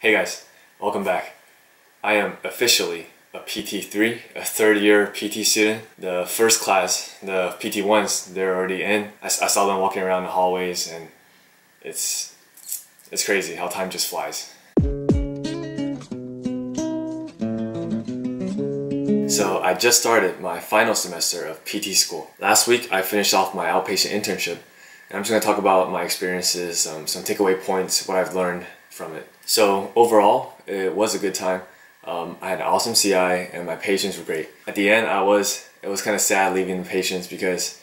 Hey guys, welcome back. I am officially a PT3, a third-year PT student. The first class, the PT1s, they're already in. I saw them walking around the hallways, and it's crazy how time just flies. So I just started my final semester of PT school. Last week I finished off my outpatient internship, and I'm just going to talk about my experiences, some takeaway points, what I've learned from it. So overall, it was a good time. I had an awesome CI and my patients were great. At the end, it was kind of sad leaving the patients because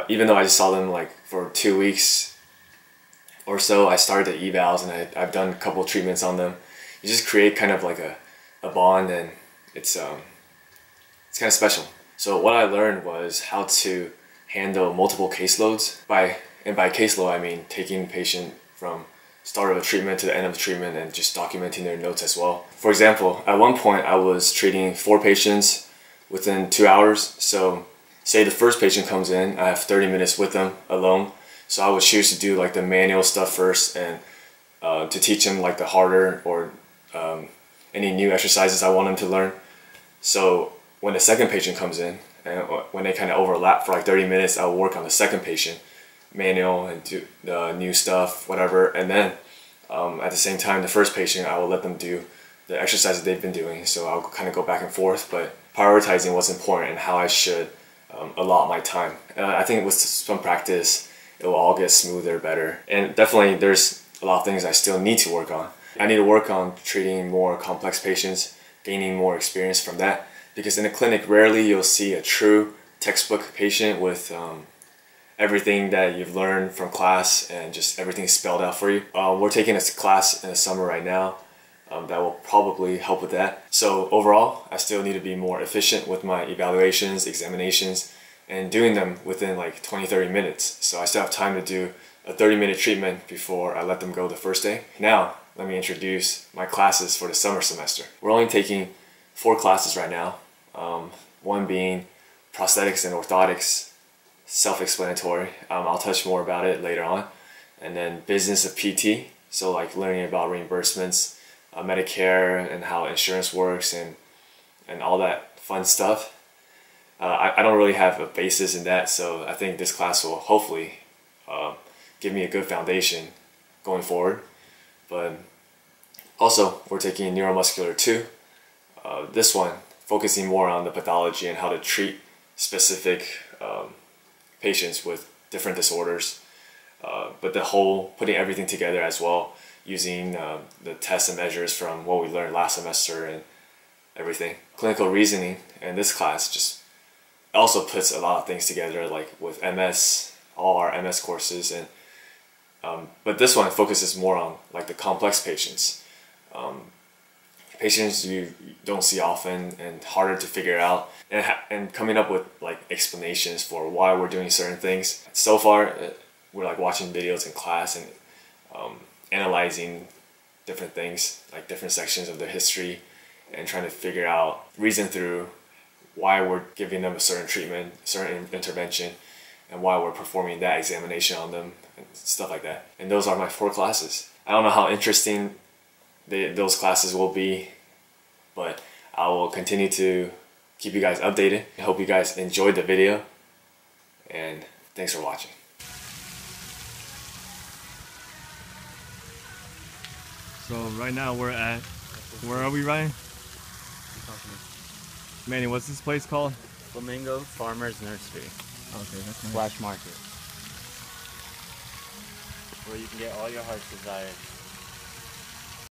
even though I just saw them like for 2 weeks or so, I started the evals and I've done a couple of treatments on them. You just create kind of like a bond, and it's kind of special. So what I learned was how to handle multiple caseloads. By caseload, I mean taking the patient from start of a treatment to the end of the treatment and just documenting their notes as well. For example, at one point I was treating 4 patients within 2 hours. So say the first patient comes in, I have 30 minutes with them alone. So I would choose to do like the manual stuff first and to teach them like the harder or any new exercises I want them to learn. So when the second patient comes in, and when they kind of overlap for like 30 minutes, I'll work on the second patient, manual, and do the new stuff, whatever. And then at the same time, the first patient, I will let them do the exercises they've been doing. So I'll kind of go back and forth, but prioritizing what's important and how I should allot my time. I think with some practice, it will all get smoother, better. And definitely there's a lot of things I still need to work on. I need to work on treating more complex patients, gaining more experience from that. Because in a clinic, rarely you'll see a true textbook patient with everything that you've learned from class and just everything spelled out for you. We're taking a class in the summer right now that will probably help with that. So overall, I still need to be more efficient with my evaluations, examinations, and doing them within like 20-30 minutes. So I still have time to do a 30-minute treatment before I let them go the first day. Now, let me introduce my classes for the summer semester. We're only taking 4 classes right now. One being prosthetics and orthotics, self-explanatory. I'll touch more about it later on. And then business of PT, so like learning about reimbursements, Medicare and how insurance works and all that fun stuff. I don't really have a basis in that, so I think this class will hopefully give me a good foundation going forward. But also, we're taking neuromuscular too. This one focusing more on the pathology and how to treat specific patients with different disorders, but the whole putting everything together as well, using the tests and measures from what we learned last semester and everything. Clinical reasoning in this class just also puts a lot of things together, like with MS, all our MS courses, and but this one focuses more on like the complex patients. Patients you don't see often and harder to figure out, and coming up with like explanations for why we're doing certain things. So far, we're like watching videos in class and analyzing different things, like different sections of their history, and trying to figure out, reason through why we're giving them a certain treatment, certain intervention, and why we're performing that examination on them, and stuff like that. And those are my 4 classes. I don't know how interesting those classes will be, but I will continue to keep you guys updated. I hope you guys enjoyed the video, and thanks for watching. So right now we're at, where are we, Ryan? Manny, what's this place called? Flamingo Farmers Nursery. Okay, that's nice. Flash Market, where you can get all your heart's desires.